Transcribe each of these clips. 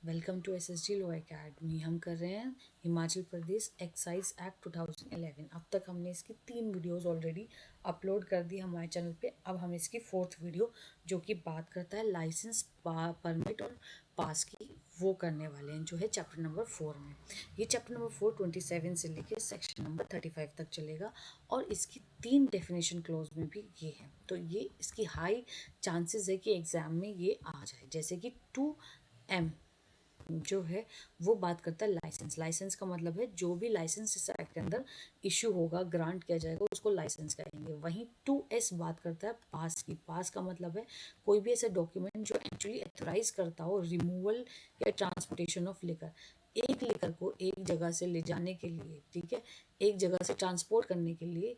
Welcome to SSG law academy. हम कर रहे हैं हिमाचल प्रदेश एक्साइज एक्ट 2011। अब तक हमने इसकी 3 वीडियोस ऑलरेडी अपलोड कर दी हमारे चैनल पे। अब हम इसकी 4th वीडियो जो कि बात करता है लाइसेंस परमिट और पास की, वो करने वाले हैं, जो है चैप्टर नंबर 4 में। ये चैप्टर नंबर 4 27 से लेकर सेक्शन नंबर 35 तक चलेगा और इसकी 3 डेफिनेशन क्लोज में भी ये है। तो ये इसकी हाई चांसेस है कि एग्जाम में ये आ जाए। जैसे कि 2M जो है वो बात करता है लाइसेंस। लाइसेंस का मतलब है जो भी लाइसेंस इस एक्ट के अंदर इशू होगा, ग्रांट किया जाएगा, उसको लाइसेंस कहेंगे। वहीं 2S बात करता है पास की। पास का मतलब है कोई भी ऐसा डॉक्यूमेंट जो एक्चुअली अथोराइज करता हो रिमूवल या ट्रांसपोर्टेशन ऑफ लिकर। एक लिकर को एक जगह से ले जाने के लिए, ठीक है, एक जगह से ट्रांसपोर्ट करने के लिए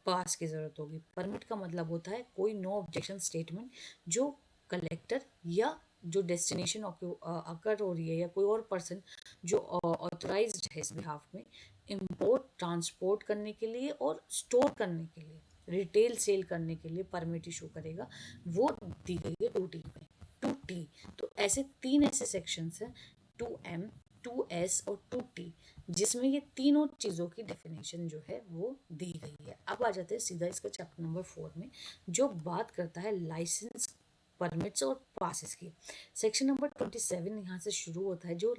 पास की ज़रूरत होगी। परमिट का मतलब होता है कोई नो ऑब्जेक्शन स्टेटमेंट जो कलेक्टर या जो डेस्टिनेशन अकर हो रही है या कोई और पर्सन जो ऑथराइज्ड है इस बिहाफ में इंपोर्ट ट्रांसपोर्ट करने के लिए और स्टोर करने के लिए, रिटेल सेल करने के लिए परमिट इशू करेगा, वो दी गई है 2T में। 2T तो ऐसे सेक्शंस हैं, 2M, 2S और 2T, जिसमें ये तीनों चीज़ों की डेफिनेशन जो है वो दी गई है। अब आ जाते हैं सीधा इसका चैप्टर नंबर 4 में, जो बात करता है लाइसेंस परमिट्स और पासिस की। सेक्शन नंबर 27 यहाँ से शुरू होता है, जो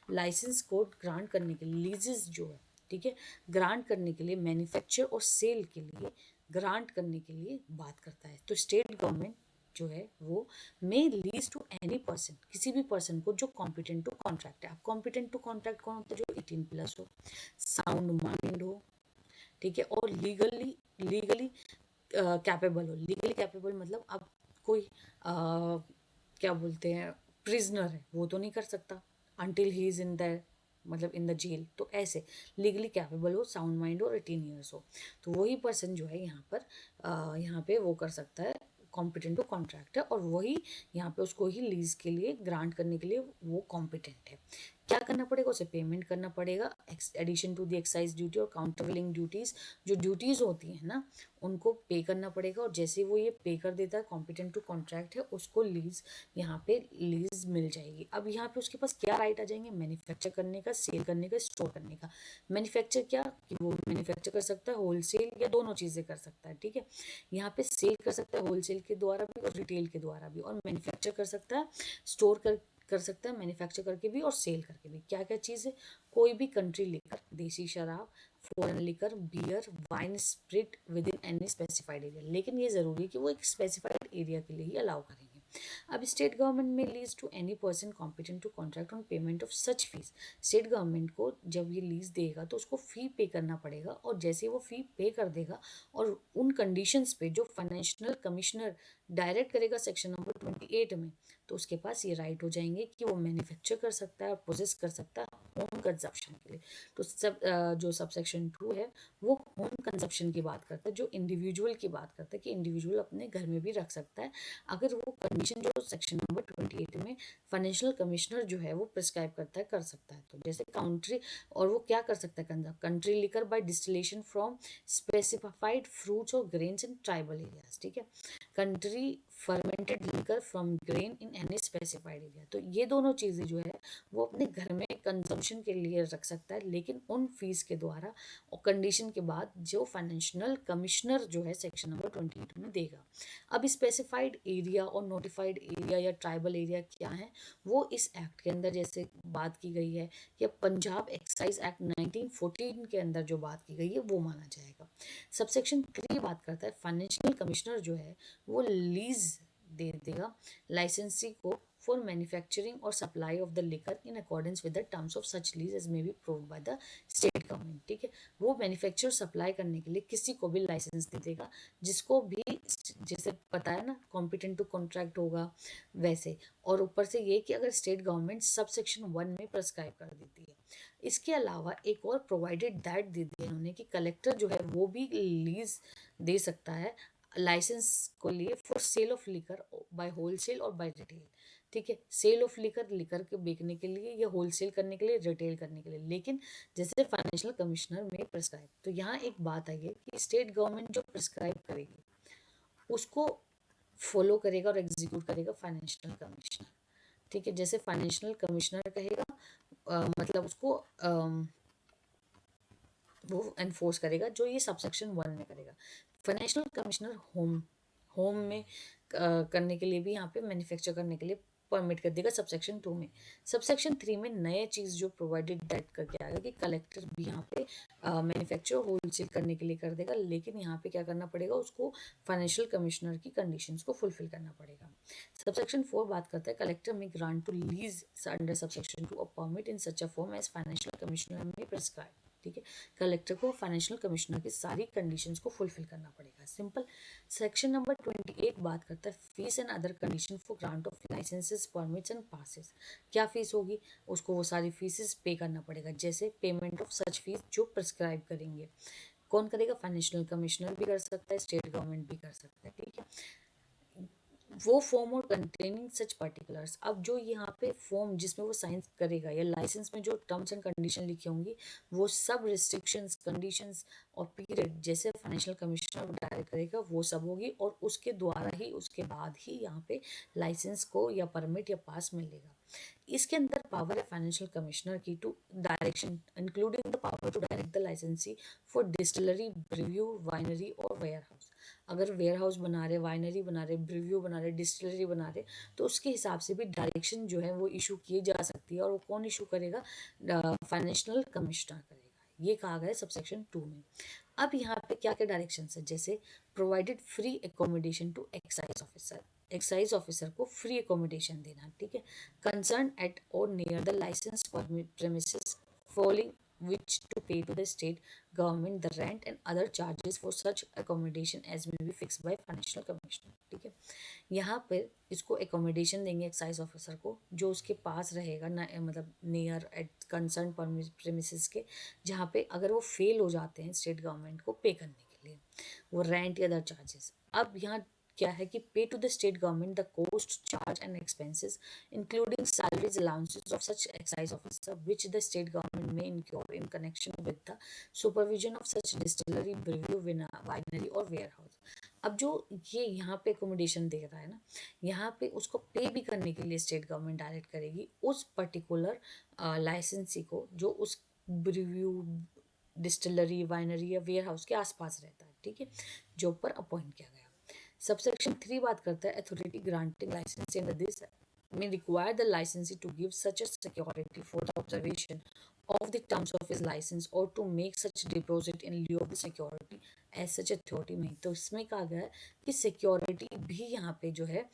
लाइसेंस कोड ग्रांट करने के लिए, लीजेस जो है, ठीक है, ग्रांट करने के लिए, मैन्युफैक्चर और सेल के लिए ग्रांट करने के लिए बात करता है। तो स्टेट गवर्नमेंट जो है वो मे लीज टू एनी पर्सन, किसी भी पर्सन को जो कॉम्पिटेंट टू कॉन्ट्रैक्ट है। अब कॉम्पिटेंट टू कॉन्ट्रैक्ट कौन होता है? जो 18+ हो, साउंड माइंड हो, ठीक है, और लीगली लीगली कैपेबल हो। लीगली कैपेबल मतलब अब कोई क्या बोलते हैं, प्रिजनर है, वो तो नहीं कर सकता until he is in the, मतलब इन द जेल। तो ऐसे लीगली कैपेबल हो, साउंड माइंड हो, 18 ईयर्स हो, तो वही पर्सन जो है यहाँ पर यहाँ पे वो कर सकता है, कॉम्पिटेंट टू कॉन्ट्रैक्ट है, और वही यहाँ पे उसको ही लीज के लिए ग्रांट करने के लिए वो कॉम्पिटेंट है। क्या करना पड़ेगा? उसे पेमेंट करना पड़ेगा, addition to the excise duty और काउंटरवेलिंग ड्यूटीज, जो ड्यूटीज होती हैं ना, उनको पे करना पड़ेगा। और जैसे वो ये पे कर देता है, कॉम्पिटेंट टू कॉन्ट्रैक्ट है, उसको लीज, यहाँ पे लीज मिल जाएगी। अब यहाँ पे उसके पास क्या राइट आ जाएंगे? मैन्युफैक्चर करने का, सेल करने का, स्टोर करने का। मैन्युफैक्चर क्या कि वो मैन्युफैक्चर कर सकता है, होलसेल या दोनों चीज़ें कर सकता है, ठीक है। यहाँ पे सेल कर सकता है होलसेल के द्वारा भी और रिटेल के द्वारा भी, और मैन्युफैक्चर कर सकता है, स्टोर कर सकता है, मैन्युफैक्चर करके भी और सेल करके भी। क्या क्या चीज़ है? कोई भी कंट्री लिकर, देसी शराब, foreign liquor, beer, wine, spirit within any specified area. लेकिन ये ज़रूरी है कि वो एक स्पेसिफाइड एरिया के लिए ही अलाउ करेंगे। अब state government may lease to any person competent to contract on payment of such fees. State government को जब ये लीज देगा तो उसको फ़ी पे करना पड़ेगा, और जैसे वो फ़ी पे कर देगा और उन कंडीशंस पे जो फाइनेंशियल कमिश्नर डायरेक्ट करेगा सेक्शन नंबर 28 में, तो उसके पास ये राइट हो जाएंगे कि वो मैन्युफैक्चर कर सकता है और प्रोसेस कर सकता है होम कंजप्शन के लिए। तो जो सब सेक्शन 2 है वो होम कंजप्शन की बात करता है, जो इंडिविजुअल की बात करता है कि इंडिविजुअल अपने घर में भी रख सकता है, अगर वो कंडीशन जो सेक्शन नंबर 28 में फाइनेंशियल कमिश्नर जो है वो प्रिस्क्राइब करता है, कर सकता है। तो जैसे काउंट्री, और वो क्या कर सकता है? Country liquor by distillation from specified fruits और ग्रेन्स इन ट्राइबल एरियाज, ठीक है। Country fermented liquor from grain in any specified area. तो ये दोनों चीज़ें जो है वो अपने घर में कंजम्पशन के लिए रख सकता है, लेकिन उन फीस के द्वारा और कंडीशन के बाद जो फाइनेंशियल कमिश्नर जो है सेक्शन नंबर 28 में देगा। अब स्पेसिफाइड एरिया और नोटिफाइड एरिया या ट्राइबल एरिया क्या है, वो इस एक्ट के अंदर जैसे बात की गई है, या पंजाब एक्साइज एक्ट 1914 के अंदर जो बात की गई है वो माना जाएगा। सबसेक्शन 3 बात करता है फाइनेंशियल कमिश्नर जो है वो लीज दे देगा लाइसेंसी को फॉर मैन्युफैक्चरिंग और supply of the liquor in accordance with the terms of such lease as may be approved by the state government, ठीक है। वो मैन्युफैक्चर सप्लाई करने के लिए किसी को भी लाइसेंस दे देगा, जिसको भी, जैसे पता है ना, कॉम्पिटेंट टू कॉन्ट्रैक्ट होगा वैसे। और ऊपर से ये कि अगर स्टेट गवर्नमेंट सब सेक्शन 1 में प्रिस्क्राइब कर देती है। इसके अलावा एक और प्रोवाइडेड दैट दे दिया उन्होंने कि कलेक्टर जो है वो भी लीज दे सकता है लाइसेंस को लिए for sale of liquor by wholesale और बाय रिटेल, ठीक है। सेल ऑफ लिकर, लिकर के बेचने के लिए, या होलसेल करने के लिए, रिटेल करने के लिए, लेकिन जैसे फाइनेंशियल कमिश्नर में प्रिस्क्राइब। तो यहाँ एक बात आई है कि स्टेट गवर्नमेंट जो प्रिस्क्राइब करेगी उसको फॉलो करेगा और एग्जीक्यूट करेगा फाइनेंशियल कमिश्नर। ठीक है। जैसे फाइनेंशियल कमिश्नर कहेगा, मतलब उसको वो एनफोर्स करेगा, जो ये सबसेक्शन 1 में करेगा। फाइनेंशियल कमिश्नर होम होम में करने के लिए भी यहाँ पे मैन्युफैक्चर करने के लिए परमिट कर देगा सबसेक्शन 2 में। सबसेक्शन 3 में नया चीज़ जो प्रोवाइडेड दैट करके आएगा कि कलेक्टर भी यहाँ पे मैन्युफैक्चर होलसेल करने के लिए कर देगा, लेकिन यहाँ पे क्या करना पड़ेगा, उसको फाइनेंशियल कमिश्नर की कंडीशंस को फुलफिल करना पड़ेगा। सबसेक्शन 4 बात करता है collector may grant to lease under subsection 2 a permit in such a form as financial commissioner may prescribe. ठीक है, कलेक्टर को फाइनेंशियल कमिश्नर की सारी कंडीशंस को फुलफिल करना पड़ेगा, सिंपल। सेक्शन नंबर 28 बात करता है fees and other condition for grant of licenses permits and passes. क्या फीस होगी, उसको वो सारी फीसेस पे करना पड़ेगा, जैसे पेमेंट ऑफ सच फीस जो प्रिस्क्राइब करेंगे। कौन करेगा, फाइनेंशियल कमिश्नर भी कर सकता है, स्टेट गवर्नमेंट भी कर सकता है। ठीक है, वो फॉर्म और कंटेनिंग सच पर्टिकुलर्स। अब जो यहाँ पे फॉर्म जिसमें वो साइन करेगा या लाइसेंस में जो टर्म्स एंड कंडीशन लिखी होंगी, वो सब रिस्ट्रिक्शंस, कंडीशंस और पीरियड जैसे फाइनेंशियल कमिश्नर डायरेक्ट करेगा वो सब होगी, और उसके द्वारा ही, उसके बाद ही यहाँ पे लाइसेंस को या परमिट या पास मिलेगा। इसके अंदर पावर है फाइनेंशियल कमिश्नर की to direction, including the power to direct the licensee for distillery, brewery, winery और वेयर हाउस। अगर वेयर हाउस बना रहे, वाइनरी बना रहे, ब्रिव्यू बना रहे, डिस्टिलरी बना रहे, तो उसके हिसाब से भी डायरेक्शन जो है वो इशू की जा सकती है, और वो कौन इशू करेगा, फाइनेंशियल कमिश्नर करेगा। ये कहा गया है सबसेक्शन 2 में। अब यहाँ पे क्या क्या डायरेक्शन है, जैसे provided free accommodation to excise officer, excise officer को फ्री एकोमोडेशन देना। ठीक है, कंसर्न एट और near the license premises following which to pay to the state government the rent and other charges for such accommodation as may be fixed by financial commissioner। ठीक है, यहाँ पर इसको accommodation देंगे एक्साइज ऑफिसर को, जो उसके पास रहेगा ना, मतलब नियर एट कंसर्न प्रेमिसेस के, जहाँ पे अगर वो फेल हो जाते हैं स्टेट गवर्नमेंट को पे करने के लिए, वो रेंट या अदर चार्जेस। अब यहाँ क्या है कि pay to the state government the cost, charge and expenses including salaries, allowances of such excise officer which the state government may incur in connection with the supervision of such distillery, brewery, winery और warehouse. अब जो ये यहाँ पे accommodation दे रहा है ना, यहाँ पे उसको पे भी करने के लिए स्टेट गवर्नमेंट डायरेक्ट करेगी उस पर्टिकुलर लाइसेंसी को, जो उस ब्रिव्यू, डिस्टिलरी, वाइनरी या वेयर हाउस के आसपास रहता है। ठीक है, जो ऊपर अपॉइंट किया गया। सबसेक्शन 3 बात करता है authority granting license under this may require the licensee to give such a security for the observation of the terms of his license or to make such deposit in lieu of the security as such authority में। तो इसमें कहा गया है कि security भी यहाँ पे जो है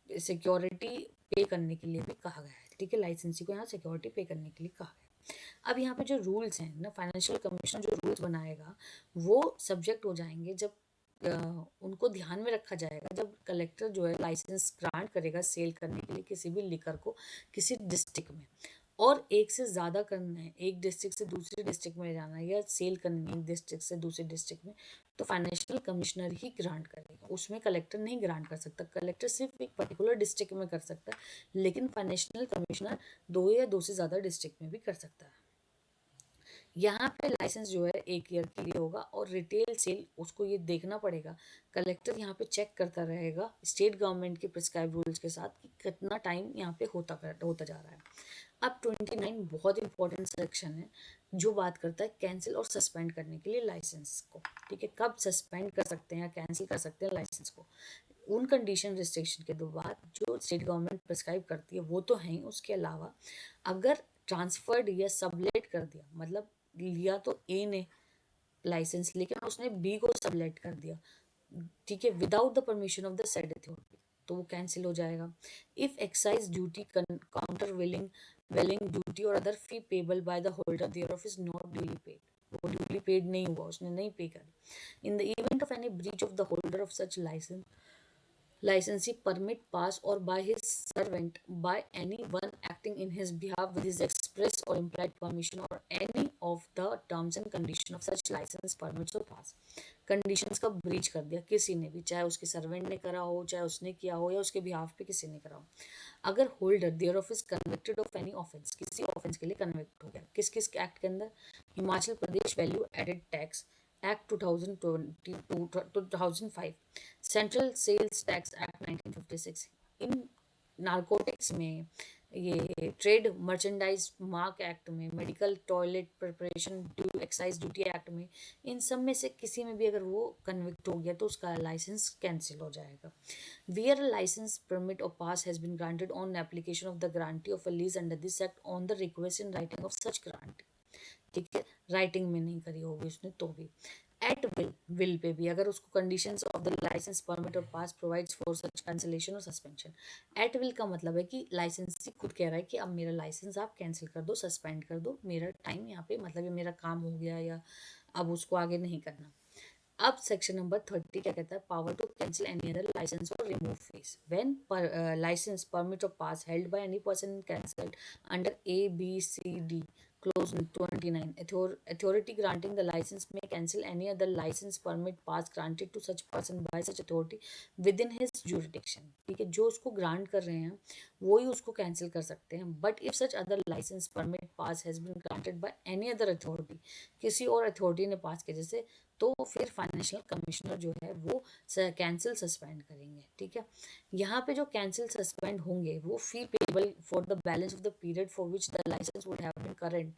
सिक्योरिटी पे करने के लिए भी कहा गया है। ठीक है, लाइसेंसी को यहाँ सिक्योरिटी पे करने के लिए कहा गया है। अब यहाँ पे जो रूल्स हैं ना, फाइनेंशियल कमीशन जो रूल्स बनाएगा वो सब्जेक्ट हो जाएंगे जब उनको ध्यान में रखा जाएगा जब कलेक्टर जो है लाइसेंस ग्रांट करेगा सेल करने के लिए किसी भी लिकर को किसी डिस्ट्रिक्ट में, और एक से ज़्यादा करना है, एक डिस्ट्रिक्ट से दूसरे डिस्ट्रिक्ट में जाना है या सेल करनी है एक डिस्ट्रिक्ट से दूसरे डिस्ट्रिक्ट में, तो फाइनेंशियल कमिश्नर ही ग्रांट करेगा, उसमें कलेक्टर नहीं ग्रांट कर सकता। कलेक्टर सिर्फ एक पर्टिकुलर डिस्ट्रिक्ट में कर सकता है, लेकिन फाइनेंशियल कमिश्नर दो या दो से ज़्यादा डिस्ट्रिक्ट में भी कर सकता है। यहाँ पे लाइसेंस जो है 1 ईयर के लिए होगा, और रिटेल सेल उसको ये देखना पड़ेगा, कलेक्टर यहाँ पे चेक करता रहेगा स्टेट गवर्नमेंट के प्रिस्क्राइब रूल्स के साथ कि कितना टाइम यहाँ पे होता जा रहा है। अब 29 बहुत इंपॉर्टेंट सेक्शन है जो बात करता है कैंसिल और सस्पेंड करने के लिए लाइसेंस को। ठीक है, कब सस्पेंड कर सकते हैं या कैंसिल कर सकते हैं लाइसेंस को, उन कंडीशन रिस्ट्रिक्शन के दो बाद जो स्टेट गवर्नमेंट प्रिस्क्राइब करती है वो तो हैं, उसके अलावा अगर ट्रांसफर्ड या सबलेट कर दिया, मतलब लिया तो ए ने लाइसेंस लेकिन उसने बी को सबलेट कर दिया, ठीक है, without the permission of the said authority, तो वो कैंसिल हो जाएगा। If excise duty, countervailing duty or other fee payable by the holder thereof is not duly paid, वो ड्यूली पेड नहीं हुआ, उसने नहीं पे कर, in the event of any breach of the holder of such licence licensee permit pass or by his servant by any one acting in his behalf with his express or implied permission or any of the terms and condition of such license permits or pass। Conditions का breach कर दिया किसी ने भी, चाहे उसके servant ने करा हो, चाहे उसने किया हो, या उसके बिहाफ पे किसी ने करा हो। अगर holder thereof is convicted of any offence, किसी ऑफेंस के लिए कन्विक्ट हो गया, किस किस एक्ट के अंदर, Himachal Pradesh value added tax act 2022 2005, central sales tax act 1956, इन नारकोटिक्स में, ये ट्रेड मर्चेंडाइज मार्क एक्ट में, medical toilet preparation due excise duty act में, इन सब में से किसी में भी अगर वो कन्विक्ट हो गया तो उसका लाइसेंस कैंसिल हो जाएगा. Where a license, permit or pass has been granted on application of the grantee of a lease under this act on the request in writing of such grantee. ठीक है, writing में नहीं करी होगी उसने तो भी. एट विल, विल पे भी अगर उसको conditions of the license permit और pass provides for such cancellation और सस्पेंशन. एट विल का मतलब है कि लाइसेंसी खुद कह रहा है कि अब मेरा लाइसेंस आप कैंसिल कर दो, सस्पेंड कर दो, मेरा टाइम यहाँ पे मतलब ये मेरा काम हो गया या अब उसको आगे नहीं करना. अब सेक्शन नंबर 30 क्या कहता है? Power to cancel any other licence or remove fees when licence permit और pass held by any person cancelled under A B C D clause 29. Authority granting the license may cancel any other license, permit, pass granted to such person by such authority within his jurisdiction. ठीक है, जो उसको grant कर रहे हैं वो ही उसको cancel कर सकते हैं. But if such other license, permit, pass has been granted by any other authority, किसी और अथॉरिटी ने पास किया जैसे, तो फिर फाइनेंशियल कमिश्नर जो है वो कैंसिल सस्पेंड करेंगे. ठीक है, यहाँ पे जो कैंसिल सस्पेंड होंगे वो fee payable for the balance of the period for which the license would have been current,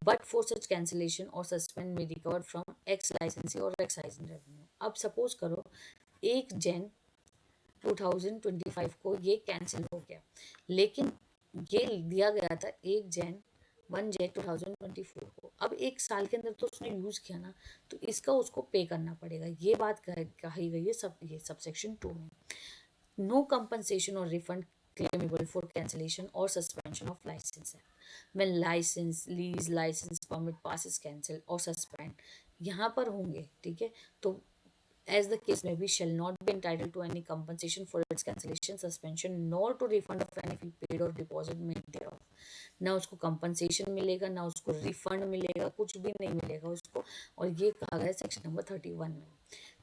but for such cancellation और suspend may recover from ex licensee और एक्साइज रेवेन्यू. अब सपोज करो 1 जन 2025 को ये cancel हो गया, लेकिन ये दिया गया था 1 जन 2024 को. अब 1 साल के अंदर तो उसने यूज़ किया ना, तो इसका उसको पे करना पड़ेगा. ये बात कही गई है ये सबसेक्शन 2 में. नो कंपनसेशन और refund claimable for cancellation or suspension of license when license, lease, license, permit, pass is cancelled or suspend यहाँ पर होंगे. ठीक है, तो as the case may be, shall not be entitled to any compensation for its cancellation, suspension, nor to refund of any fee paid or deposit made thereof. ना उसको compensation मिलेगा, ना उसको रिफंड मिलेगा, कुछ भी नहीं मिलेगा उसको. और ये कहा गया है सेक्शन नंबर 31 में.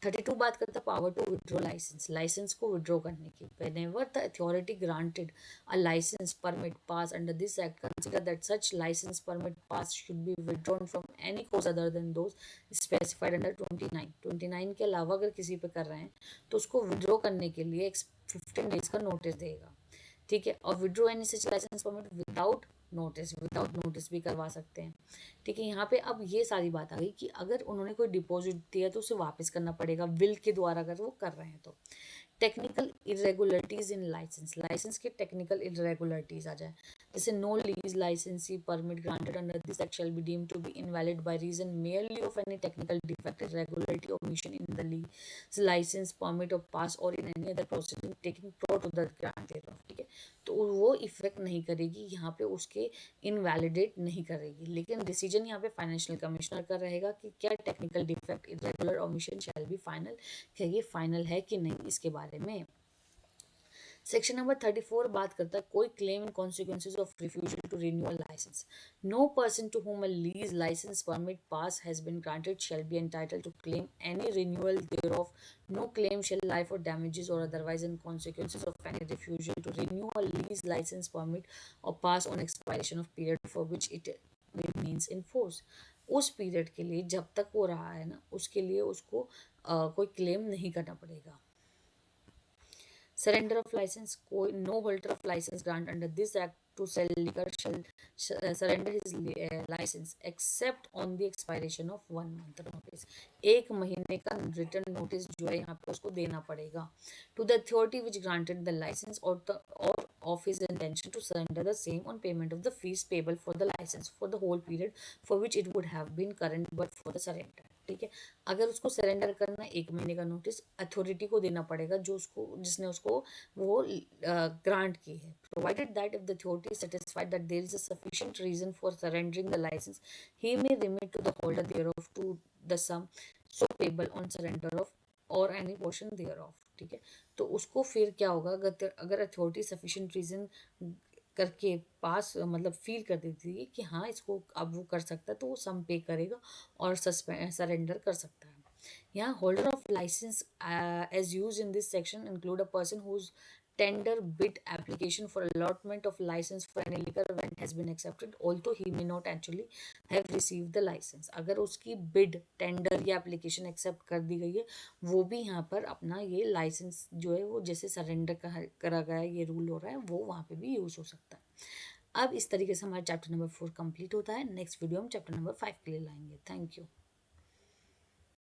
32 बात करता है power to withdraw license, license को विड्रॉ करने की. whenever the authority granted a license, permit, pass under this act consider that such license, permit, pass should be withdrawn from any cause other than those specified under 29 के अलावा अगर किसी पे कर रहे हैं तो उसको विड्रॉ करने के लिए 15 डेज का नोटिस देगा. ठीक है, और withdraw any such license permit without notice भी करवा सकते हैं. ठीक है, यहाँ पे अब ये सारी बात आ गई कि अगर उन्होंने कोई डिपॉजिट दिया तो उसे वापस करना पड़ेगा विल के द्वारा अगर वो कर रहे हैं तो. Technical irregularities in license, license के टेक्निकल इरेगुलरिटीज आ जाए जैसे no lease licensee permit granted under this act shall be deemed to be invalid by reason merely of any technical defect, irregularity or omission in the lease, license, permit or pass or in any other proceeding taking prior to the grant thereof. ठीक है, तो वो effect नहीं करेगी यहाँ पे, उसके invalidate नहीं करेगी. लेकिन डिसीजन यहाँ पे फाइनेंशियल कमिश्नर का रहेगा कि क्या technical defect, irregular omission shall be final, क्या ये फाइनल है कि नहीं इसके बारे में. सेक्शन नंबर 34 बात करता है कोई claim in consequences of refusal to renew license. No person to whom a lease, license, permit, pass has been granted shall be entitled to claim any renewal thereof. No claim shall lie for damages or otherwise in consequences of any refusal to renew a lease, license, permit or pass on expiration of period for which it remains in force. उस period के लिए जब तक वो रहा है ना, उसके लिए उसको कोई क्लेम नहीं करना पड़ेगा. Surrender of license, no holder of license grant under this act to sell liquor shall surrender his license except on the expiration of 1 month notice. 1 महीने का रिटर्न नोटिस जो है यहाँ पे उसको देना पड़ेगा to the authority which granted the license or of his intention to surrender the same on payment of the fees payable for the license for the whole period for which it would have been current but for the surrender. ठीक है, अगर उसको surrender करना 1 महीने का notice authority को देना पड़ेगा जो उसको जिसने उसको वो ग्रांट की है. Provided that if the authority is satisfied that there is a sufficient reason for surrendering the licence he may remit to the holder thereof to the sum so payable on surrender of or any portion thereof. ठीक है, तो उसको फिर क्या होगा अगर authority sufficient reason करके पास मतलब फील कर देती है कि हाँ इसको अब वो कर सकता है तो वो सम पे करेगा और सरेंडर कर सकता है. यहाँ holder of license as use in this section include a person whose tender bid application for allotment of license for any liquor event has been accepted although he may not actually have received the license। अगर उसकी bid tender या application accept कर दी गई है, वो भी यहाँ पर अपना ये लाइसेंस जो है वो जैसे सरेंडर करा गया है, ये रूल हो रहा है, वो वहाँ पे भी यूज़ हो सकता है। अब इस तरीके से हमारा चैप्टर नंबर 4 कंप्लीट होता है। नेक्स्ट वीडियो हम चैप्टर नंबर 5 के लिए लाएंगे। Thank you.